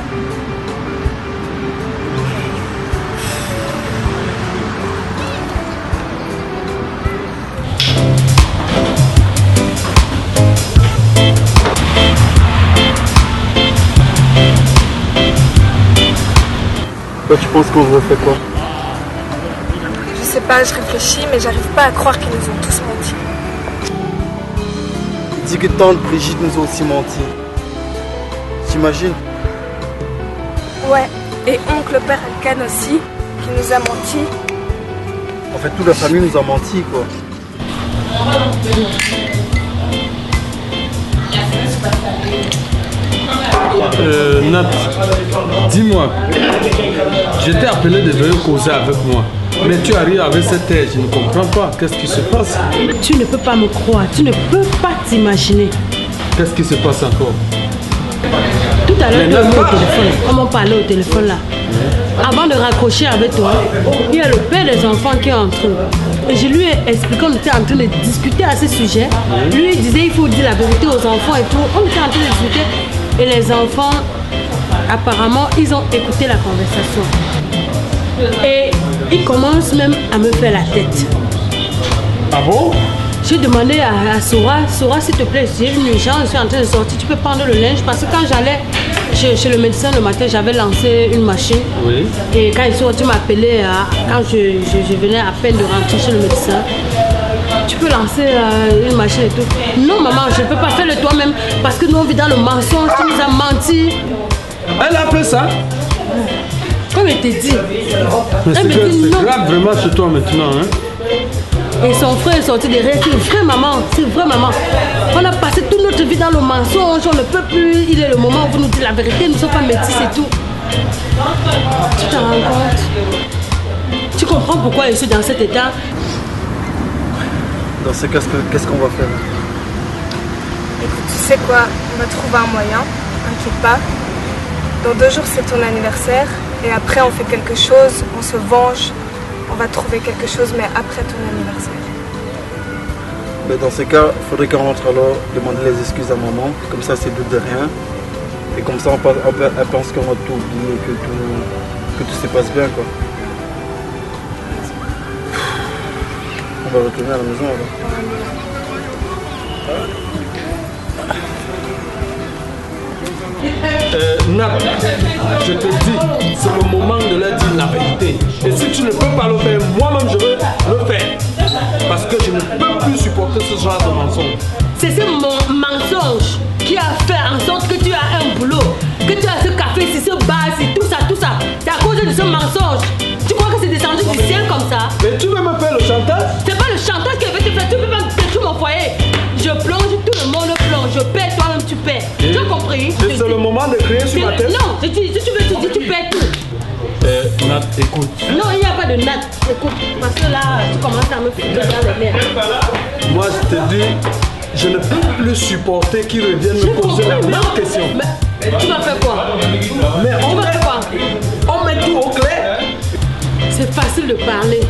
C: Toi, tu penses qu'on aurait fait quoi?
I: Je sais pas, je réfléchis, mais j'arrive pas à croire qu'ils nous ont tous menti.
C: Dis que tante Brigitte nous a aussi menti. T'imagines?
I: Ouais, et oncle Père Akan aussi, qui nous a menti.
C: En fait, toute la famille nous a menti, quoi.
K: Nat, dis-moi, je t'ai appelé de venir causer avec moi. Mais tu arrives avec cette aide, je ne comprends pas. Qu'est-ce qui se passe?
E: Tu ne peux pas me croire, tu ne peux pas t'imaginer.
K: Qu'est-ce qui se passe encore?
E: Tout à l'heure, on m'a parlé au téléphone là. Avant de raccrocher avec toi, il y a le père des enfants qui est entré. Et je lui ai expliqué qu'on était en train de discuter à ce sujet. Lui il disait il faut dire la vérité aux enfants et tout. On était en train de discuter. Et les enfants, apparemment, ils ont écouté la conversation. Et Il commence même à me faire la tête.
K: Ah bon?
E: J'ai demandé à Sora, s'il te plaît, j'ai une urgence, je suis en train de sortir, tu peux prendre le linge parce que quand j'allais chez le médecin le matin, j'avais lancé une machine.
K: Oui.
E: Et quand il sort, tu m'appelais quand je venais à peine de rentrer chez le médecin. Tu peux lancer une machine et tout. Non maman, je ne peux pas faire le toi-même parce que nous on vit dans le mensonge, tu nous as menti.
K: Elle a fait ça?
E: Comme elle t'a dit.
K: C'est grave vraiment sur toi maintenant, hein?
E: Et son frère est sorti derrière, c'est vrai maman, c'est vrai maman. On a passé toute notre vie dans le mensonge, on ne peut plus, il est le moment où vous nous dites la vérité, nous ne sommes pas métis et tout. Tu t'en rends compte? Tu comprends pourquoi je suis dans cet état?
C: Dans ce cas, qu'est-ce qu'on va faire?
I: Écoute, tu sais quoi? On va trouver un moyen, t'inquiète pas. Dans 2 jours, c'est ton anniversaire. Et après, on fait quelque chose, on se venge. On va trouver quelque chose, mais après ton anniversaire.
C: Ben dans ce cas, il faudrait qu'on rentre alors demander les excuses à maman. Comme ça, c'est doute de rien. Et comme ça, elle pense qu'on va tout oublier, que tout se passe bien, quoi. On va retourner à la maison alors.
K: Nat, je te dis, c'est le moment de leur dire la vérité. Et si tu ne peux pas le faire, moi-même je veux le faire. Parce que je ne peux plus supporter ce genre de mensonge.
E: C'est ce mensonge qui a fait en sorte que tu as un boulot, que tu as ce café, ce bar, tout ça, tout ça. C'est à cause de ce mensonge. Tu crois que c'est descendu du ciel comme ça?
K: Mais tu veux me faire le chantage?
E: C'est pas le chantage qui veut te faire, tu peux pas détruire mon foyer. Je plonge, tout le monde plonge, je paie, toi-même tu paies. Tu as compris?
K: Et c'est le moment de crier sur ma tête?
E: Non, si tu veux, tu paies tout.
K: Nat, écoute.
E: Non, il n'y a pas de Nat, écoute, parce que là, tu commences à me foutre dans les nerfs.
K: Moi, je te dis, je ne peux plus supporter qu'ils reviennent me poser la même question.
E: Mais tu vas faire quoi?
K: Mais
E: tu vas faire quoi?
K: On met tout au clair.
E: C'est facile de parler.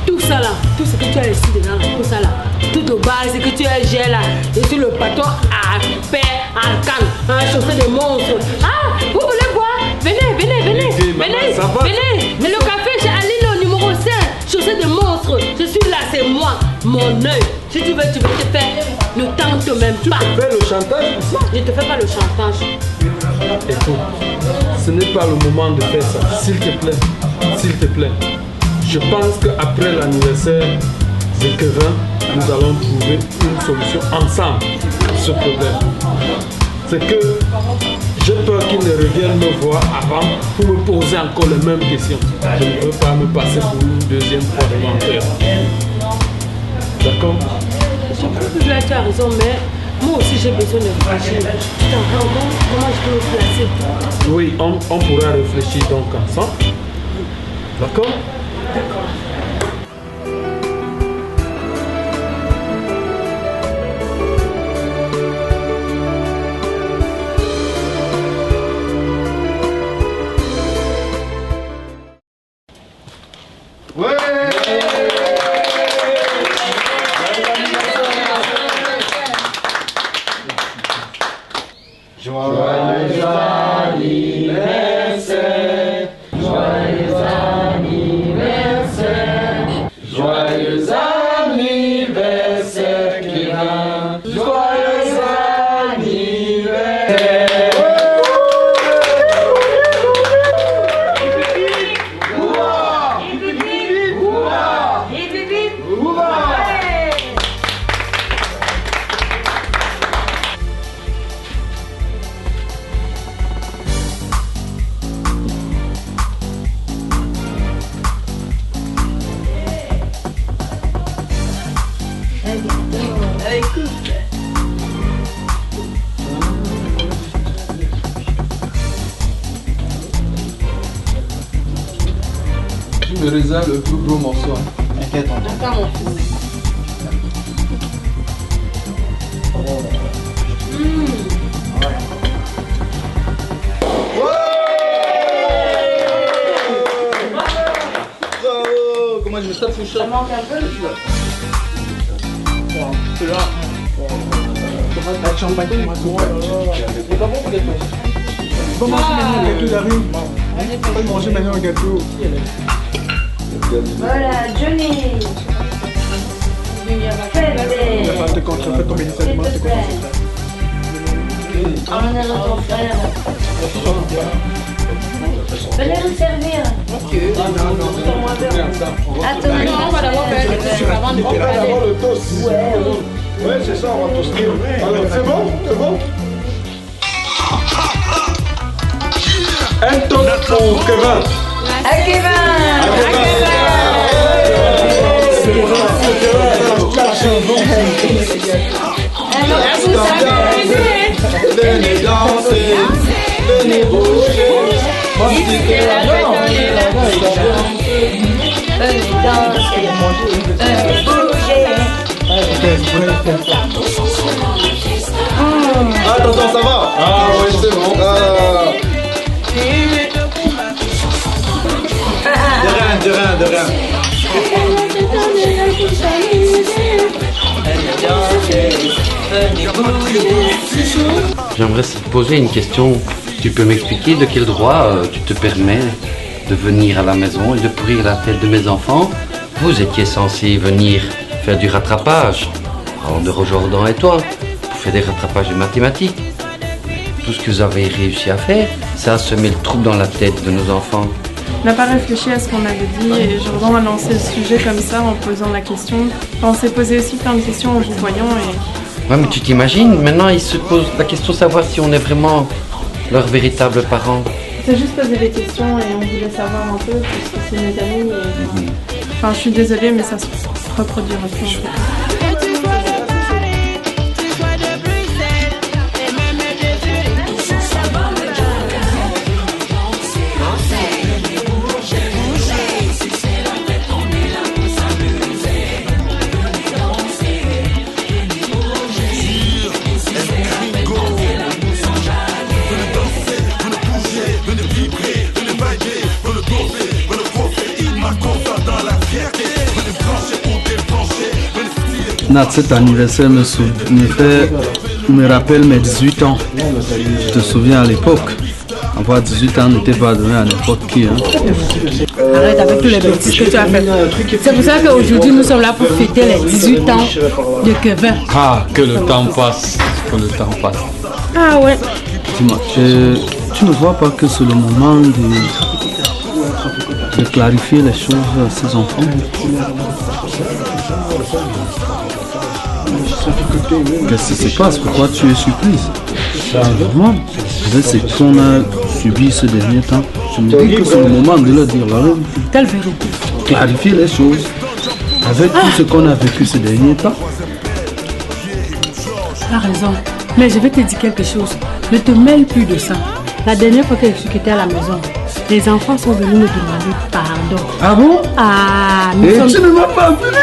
E: Tout ça là, tout ce que tu as ici dedans, tout ça là, tout le base que tu as géré là, et sur le patron à paix, à canne, à chauffer des monstres. Ah, vous voulez boire? Venez. Mais le café chez Aline au numéro 5, chausser des monstres. Je suis là, c'est moi, mon œil. Si tu veux te faire, ne tente même pas.
K: Tu fais le chantage?
E: Non, je ne te fais pas le chantage.
K: Écoute, ce n'est pas le moment de faire ça, s'il te plaît, s'il te plaît. Je pense qu'après l'anniversaire de Kevin, nous allons trouver une solution ensemble à ce problème. C'est que j'ai peur qu'il ne revienne me voir avant pour me poser encore les mêmes questions. Je ne veux pas me passer pour une deuxième fois de menteur. D'accord?
E: Je pense que tu as raison, mais moi aussi j'ai besoin de réfléchir. Tu t'en rends compte? Comment je peux me placer?
K: Oui, on pourra réfléchir donc ensemble. D'accord?
E: D'accord.
K: Tu me réserves le plus gros morceau.
C: Inquiète, on
E: D'accord, mon fils.
C: Comment je me tape sous ça?
E: manque un peu.
C: C'est là. La champagne, c'est pas bon peut-être. On va manger maintenant un gâteau d'arrive. On va manger maintenant un gâteau.
J: Voilà, Johnny. Emmenez ton frère. Venez nous servir. Attends, on va d'abord faire le toast.
H: Ouais, c'est ça, on va toaster. Alors, c'est bon? Un toast pour Kevin.
J: À Kevin.
H: Venez danser, venez bouger. Attends, ça va? Ah oui, c'est bon. De rien.
F: J'aimerais te poser une question. Tu peux m'expliquer de quel droit tu te permets de venir à la maison et de pourrir la tête de mes enfants? Vous étiez censé venir faire du rattrapage. André Jordan et toi, vous faites des rattrapages de mathématiques. Tout ce que vous avez réussi à faire, c'est à semer le trouble dans la tête de nos enfants.
B: On n'a pas réfléchi à ce qu'on avait dit et Jordan a lancé le sujet comme ça en posant la question. Enfin, on s'est posé aussi plein de questions en vous voyant et...
F: Ouais, mais tu t'imagines, maintenant ils se posent la question de savoir si on est vraiment leurs véritables parents.
B: On s'est juste posé des questions et on voulait savoir un peu parce que c'est mes amis et... Enfin, je suis désolée mais ça se reproduira plus.
K: Nat, cet anniversaire me rappelle mes 18 ans. Je te souviens à l'époque, avoir 18 ans n'était pas donné à n'importe qui.
E: Arrête avec tous les bêtises que tu as fait. C'est pour ça qu'aujourd'hui nous sommes là pour fêter les 18 ans de Kevin.
K: Ah, que le temps passe.
E: Ah ouais.
K: Dis-moi, tu ne vois pas que c'est le moment de clarifier les choses à ces enfants? Qu'est-ce qui se passe? Pourquoi tu es surprise? C'est normal. Avec ce qu'on a subi ces derniers temps, je me dis que c'est le moment de leur dire la vérité.
E: Quelle vérité?
K: Clarifier les choses. Avec tout ce qu'on a vécu ces derniers temps.
E: Tu as raison. Mais je vais te dire quelque chose. Ne te mêle plus de ça. La dernière fois que je suis quittée à la maison, les enfants sont venus me demander pardon.
K: Ah bon?
E: Ah,
K: et tu ne m'as pas appelé?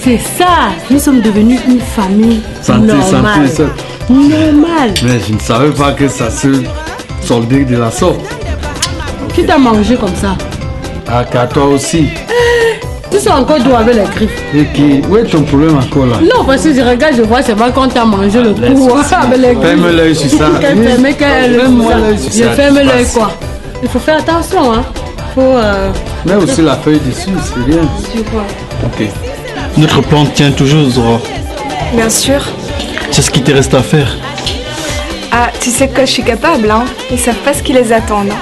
E: C'est ça. Nous sommes devenus une famille normale. Normal.
K: Mais je ne savais pas que ça se soldait de la sorte.
E: Qui t'a mangé comme ça?
K: Ah, qu'à toi aussi.
E: Tu sais encore d'où avec les griffes.
K: Et qui? Où est ton problème encore là?
E: Non, parce que je regarde, je vois, c'est pas quand t'as mangé le cou avec les griffes.
K: Ferme l'œil sur ça.
E: Je ferme l'œil quoi. Il faut faire attention, hein.
K: Mais aussi la feuille dessus, c'est rien.
A: Ok. Notre plan tient toujours, Zora.
I: Bien sûr.
A: C'est ce qui te reste à faire.
I: Ah, tu sais de quoi je suis capable, hein. Ils savent pas ce qui les attend, non?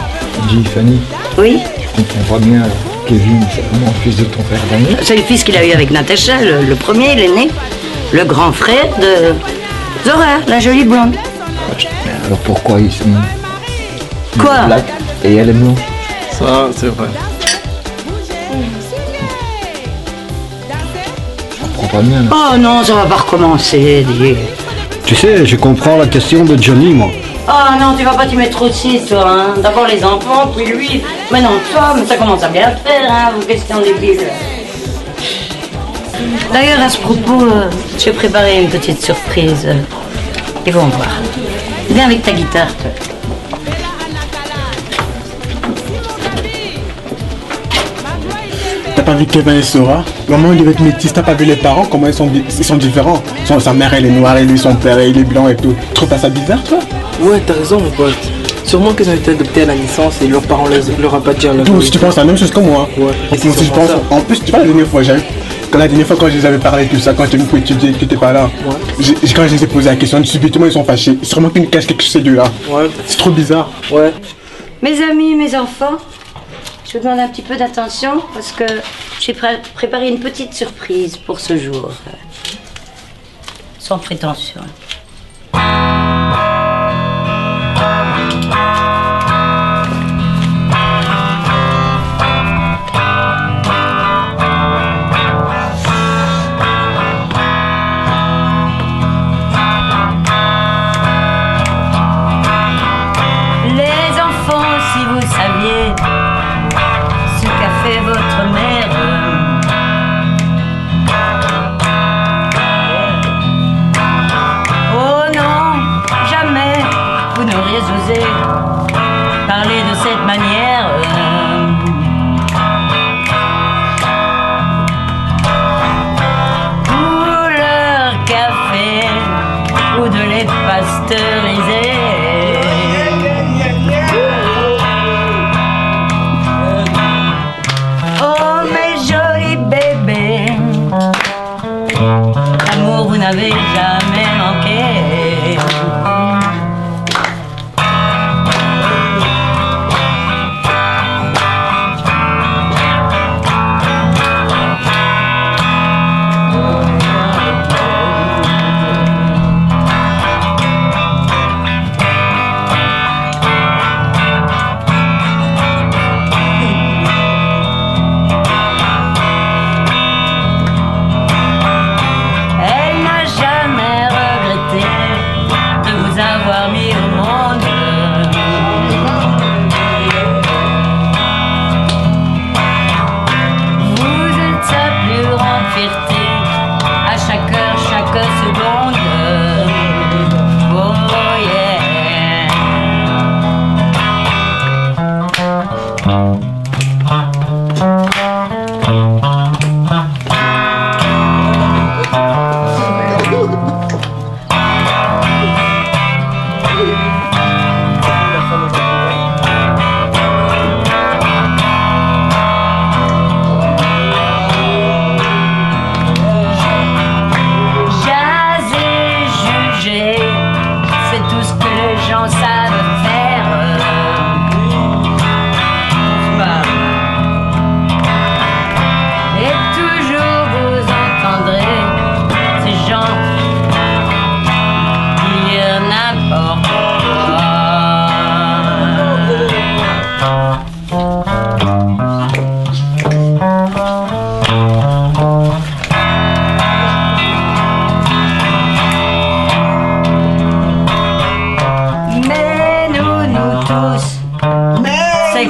L: Dis, Fanny.
J: Oui.
L: Je comprends bien, Kevin, c'est vraiment le fils de ton père Daniel.
J: C'est le fils qu'il a eu avec Natacha, le premier, l'aîné. Le grand frère de Zora, la jolie blonde.
L: Alors pourquoi ils sont...
J: Quoi?
L: Black et elle est blanche.
A: Ça, c'est vrai.
L: Je comprends pas bien. Là.
J: Oh non, ça va pas recommencer, dis.
L: Tu sais, je comprends la question de Johnny, moi.
J: Oh non, tu vas pas t'y mettre aussi, toi, hein. D'abord les enfants, puis lui. Mais non, toi, mais ça commence à bien faire, hein, vos questions débiles. D'ailleurs, à ce propos, j'ai préparé une petite surprise. Ils vont voir. Viens avec ta guitare, toi.
A: T'as pas vu Kevin et Sora? Maman il devait être métis, t'as pas vu les parents? Comment ils sont différents? Sa mère elle est noire et lui son père il est blanc et tout. Tu trouves pas ça bizarre toi?
G: Ouais, t'as raison mon pote. Sûrement qu'ils ont été adoptés à la naissance et leurs parents leur ont pas dit à leur
A: Si tu penses la même chose que moi.
G: Ouais.
A: Et si je pense, en plus, tu vois, la dernière fois, quand je les avais parlé de ça, quand j'étais venu pour étudier, que t'étais pas là, quand je les ai posé la question, subitement ils sont fâchés. Sûrement qu'ils me cachent quelque chose ces deux-là.
G: Ouais.
A: C'est trop bizarre.
G: Ouais.
J: Mes amis, mes enfants, je vous demande un petit peu d'attention parce que j'ai préparé une petite surprise pour ce jour. Sans prétention. Parler de cette manière. Ou leur café, ou de lait pasteurisé. Oh mes jolis bébés, l'amour vous n'avez jamais manqué.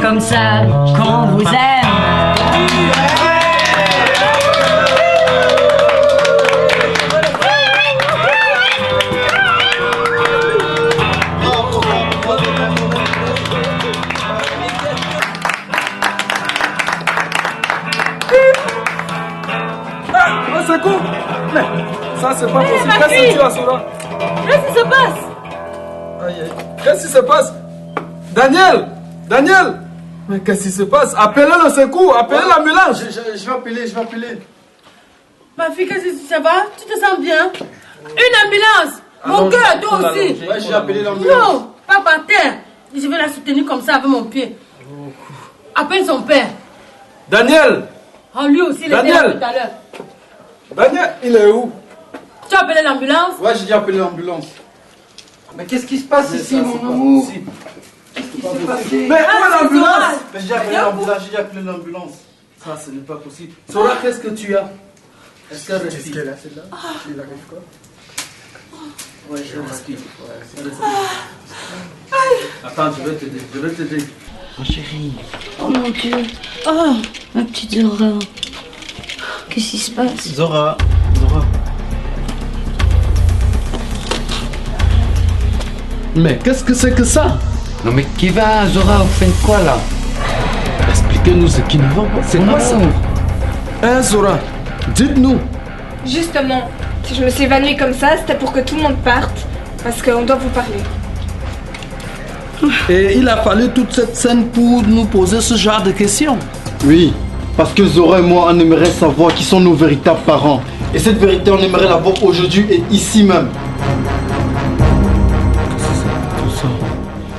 J: Comme ça qu'on vous aime.
K: C'est cool. Mais ça c'est pas possible. Qu'est-ce que tu as, Sora?
E: Qu'est-ce qui se passe?
K: Qu'est-ce qui se passe? Daniel! Mais qu'est-ce qui se passe? Appelez le secours, appelez l'ambulance.
C: Je vais appeler.
E: Ma fille, qu'est-ce que ça va? Tu te sens bien? Une ambulance! Mon cœur, toi aussi!
C: Ouais, j'ai appelé l'ambulance.
E: Non, pas par terre. Je vais la soutenir comme ça avec mon pied. Appelle son père.
K: Daniel!
E: Oh, lui aussi, il était là tout à l'heure.
K: Daniel, il est où?
E: Tu as appelé l'ambulance?
C: Ouais, j'ai déjà appelé l'ambulance.
F: Mais qu'est-ce qui se passe ici, mon amour? Qu'est-ce qui s'est passé?
K: Mais où est l'ambulance?
C: J'ai déjà appelé l'ambulance.
K: Ça, ce n'est pas possible. Sora, qu'est-ce que tu as? Est-ce qu'elle respire? Est-ce qu'elle a celle-là? Il arrive quoi? Ouais, je respire. Attends, je vais t'aider.
F: Ma chérie.
J: Oh mon Dieu. Oh, ma petite Zora. Qu'est-ce qui se passe?
C: Zora.
K: Mais qu'est-ce que c'est que ça?
F: Non mais qui va, Zora, vous faites quoi là?
K: Expliquez-nous ce qui ne va pas. C'est quoi ça? Hein, Zora? Dites-nous.
I: Justement, si je me suis évanouie comme ça, c'était pour que tout le monde parte, parce qu'on doit vous parler.
K: Et il a fallu toute cette scène pour nous poser ce genre de questions.
C: Oui, parce que Zora et moi, on aimerait savoir qui sont nos véritables parents. Et cette vérité, on aimerait la voir aujourd'hui et ici même.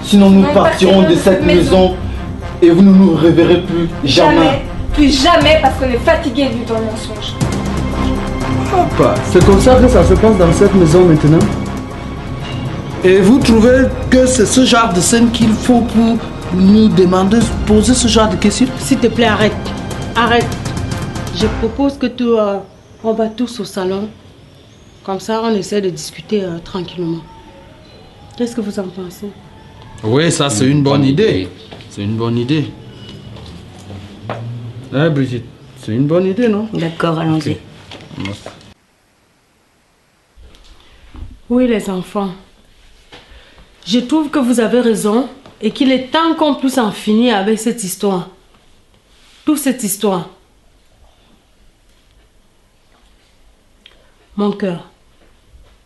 C: Sinon, nous partirons de cette maison et vous ne nous reverrez plus jamais.
I: Plus jamais, parce qu'on est fatigué de vivre dans le mensonge.
K: Papa, c'est comme ça que ça se passe dans cette maison maintenant. Et vous trouvez que c'est ce genre de scène qu'il faut pour nous demander, poser ce genre de questions?
E: S'il te plaît, arrête. Arrête. Je propose que on va tous au salon. Comme ça, on essaie de discuter tranquillement. Qu'est-ce que vous en pensez?
K: Oui, ça c'est une bonne idée. C'est une bonne idée. Hein, Brigitte? C'est une bonne idée, non?
J: D'accord, allons-y.
K: Okay.
E: Oui, les enfants. Je trouve que vous avez raison et qu'il est temps qu'on puisse en finir avec cette histoire. Toute cette histoire. Mon cœur,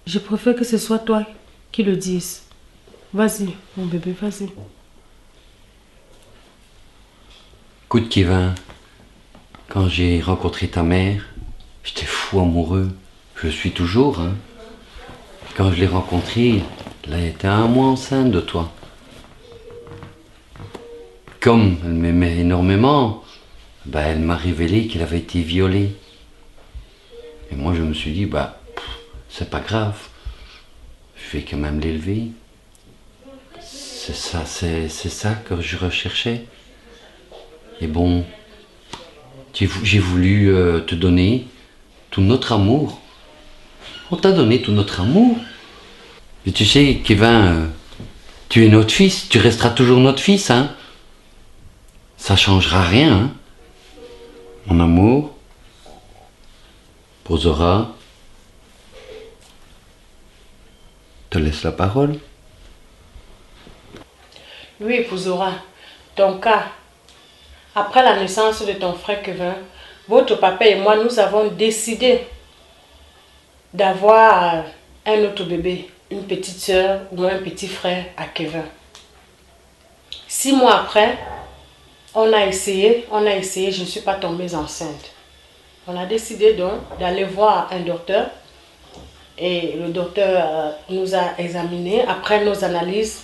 E: je préfère que ce soit toi qui le dise. Vas-y, mon bébé, vas-y.
F: Écoute, Kevin, quand j'ai rencontré ta mère, j'étais fou amoureux. Je le suis toujours, hein. Quand je l'ai rencontrée, elle était 1 mois enceinte de toi. Comme elle m'aimait énormément, bah, elle m'a révélé qu'elle avait été violée. Et moi, je me suis dit, bah, c'est pas grave. Je vais quand même l'élever. C'est ça que je recherchais. Et bon, j'ai voulu te donner tout notre amour. On t'a donné tout notre amour. Et tu sais, Kevin, tu es notre fils, tu resteras toujours notre fils, hein. Ça changera rien, hein. Mon amour, pour Zora, te laisse la parole.
E: Oui, pour Zora, ton cas, après la naissance de ton frère Kevin, votre papa et moi, nous avons décidé d'avoir un autre bébé, une petite soeur ou un petit frère à Kevin. 6 mois après, on a essayé, je ne suis pas tombée enceinte. On a décidé donc d'aller voir un docteur et le docteur nous a examinés. Après nos analyses,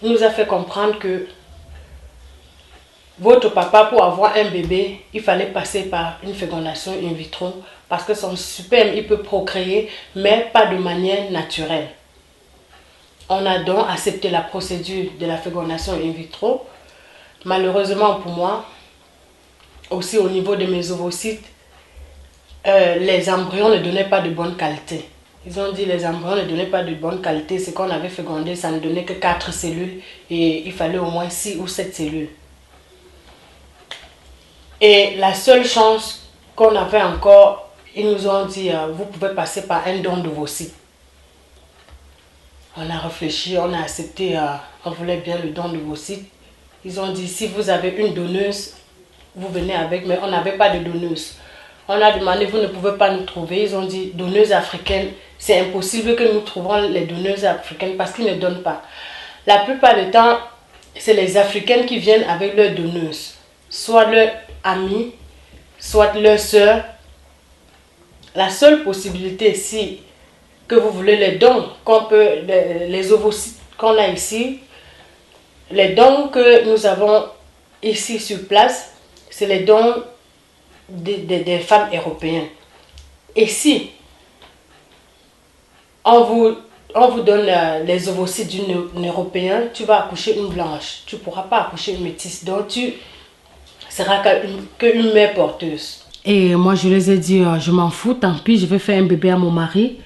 E: il nous a fait comprendre que votre papa, pour avoir un bébé, il fallait passer par une fécondation in vitro parce que son sperme, il peut procréer, mais pas de manière naturelle. On a donc accepté la procédure de la fécondation in vitro. Malheureusement pour moi, aussi au niveau de mes ovocytes, les embryons ne donnaient pas de bonne qualité. Ils ont dit que les embryons ne donnaient pas de bonne qualité. Ce qu'on avait fécondé, ça ne donnait que 4 cellules et il fallait au moins 6 ou 7 cellules. Et la seule chance qu'on avait encore, ils nous ont dit, vous pouvez passer par un don d'ovocytes. On a réfléchi, on a accepté, on voulait bien le don d'ovocytes. Ils ont dit, si vous avez une donneuse, vous venez avec, mais on n'avait pas de donneuse. On a demandé, vous ne pouvez pas nous trouver. Ils ont dit, donneuse africaine, c'est impossible que nous trouvions les donneuses africaines parce qu'ils ne donnent pas. La plupart du temps, c'est les Africaines qui viennent avec leurs donneuses. Soit leurs amis, soit leurs sœurs. La seule possibilité, si que vous voulez les dons, les ovocytes qu'on a ici, les dons que nous avons ici sur place, c'est les dons des femmes européennes. Et si on vous donne les ovocytes d'une européenne, tu vas accoucher une blanche. Tu ne pourras pas accoucher une métisse. Donc tu seras qu'une mère porteuse. Et moi je les ai dit, je m'en fous, tant pis, je vais faire un bébé à mon mari.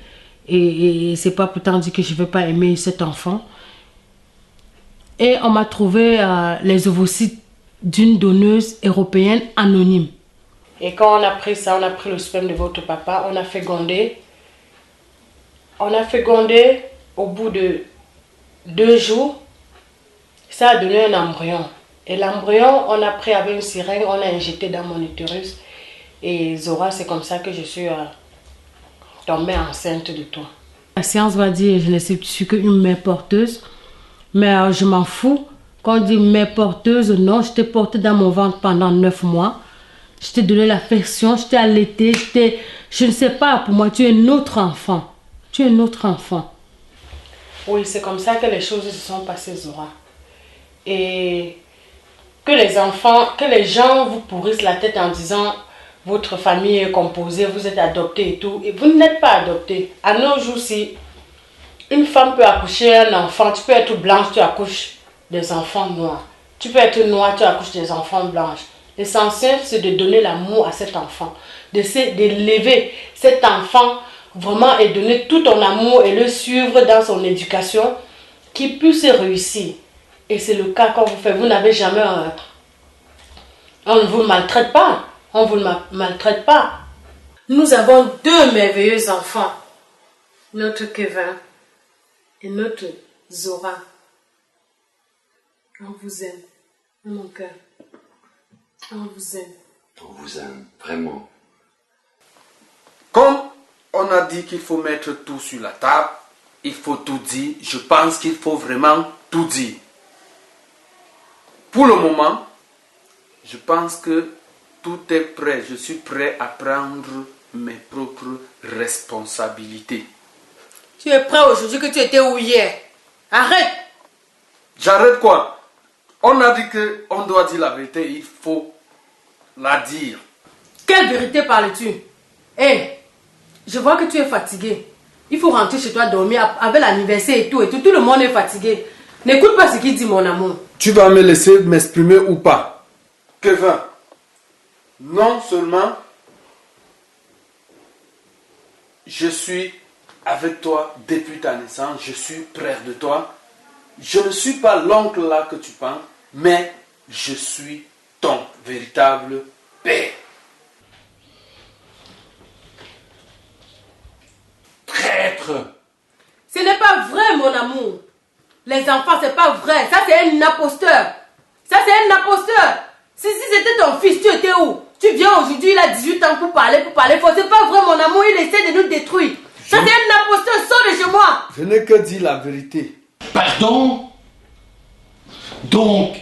E: Et c'est pas pourtant dit que je ne veux pas aimer cet enfant. Et on m'a trouvé les ovocytes d'une donneuse européenne anonyme. Et quand on a pris ça, on a pris le sperme de votre papa, on a fécondé. On a fécondé au bout de 2 jours. Ça a donné un embryon. Et l'embryon, on a pris avec une seringue, on a injecté dans mon utérus. Et Zora, c'est comme ça que je suis tombée enceinte de toi. La science va dire, je ne suis qu'une mère porteuse. Mais je m'en fous. Quand on dit mère porteuse, non, je t'ai portée dans mon ventre pendant 9 mois. Je t'ai donné l'affection, je t'ai allaité, je ne sais pas, pour moi, tu es notre enfant. Tu es notre enfant. Oui, c'est comme ça que les choses se sont passées, Zora. Et que les enfants, que les gens vous pourrissent la tête en disant votre famille est composée, vous êtes adopté et tout. Et vous n'êtes pas adopté. À nos jours, si une femme peut accoucher un enfant, tu peux être blanche, tu accouches des enfants noirs. Tu peux être noir, tu accouches des enfants blanches. L'essentiel, c'est de donner l'amour à cet enfant, d'élever cet enfant vraiment et donner tout ton amour et le suivre dans son éducation, qu'il puisse réussir. Et c'est le cas qu'on vous fait. Vous n'avez jamais on ne vous maltraite pas. On ne vous maltraite pas. Nous avons 2 merveilleux enfants. Notre Kevin et notre Zora. On vous aime. Dans mon cœur. On vous aime.
F: On vous aime, vraiment.
M: Comme on a dit qu'il faut mettre tout sur la table, il faut tout dire. Je pense qu'il faut vraiment tout dire. Pour le moment, je pense que tout est prêt. Je suis prêt à prendre mes propres responsabilités.
E: Tu es prêt aujourd'hui que tu étais où hier? Arrête!
M: J'arrête quoi? On a dit qu'on doit dire la vérité, il faut la dire.
E: Quelle vérité parles-tu? Hé, je vois que tu es fatigué. Il faut rentrer chez toi dormir avec l'anniversaire et tout. Tout le monde est fatigué. N'écoute pas ce qu'il dit, mon amour.
M: Tu vas me laisser m'exprimer ou pas? Kevin, non seulement je suis avec toi depuis ta naissance, je suis près de toi. Je ne suis pas l'oncle là que tu penses, mais je suis ton véritable père.
F: Traître!
E: Ce n'est pas vrai, mon amour. Les enfants, c'est pas vrai. Ça, c'est un imposteur. Ça, c'est un imposteur. Si c'était ton fils, tu étais où? Tu viens aujourd'hui, il a 18 ans pour parler fort. C'est pas vrai, mon amour. Il essaie de nous détruire. Ça, c'est un imposteur. Sors de chez moi.
M: Je n'ai que dit la vérité.
F: Pardon? Donc,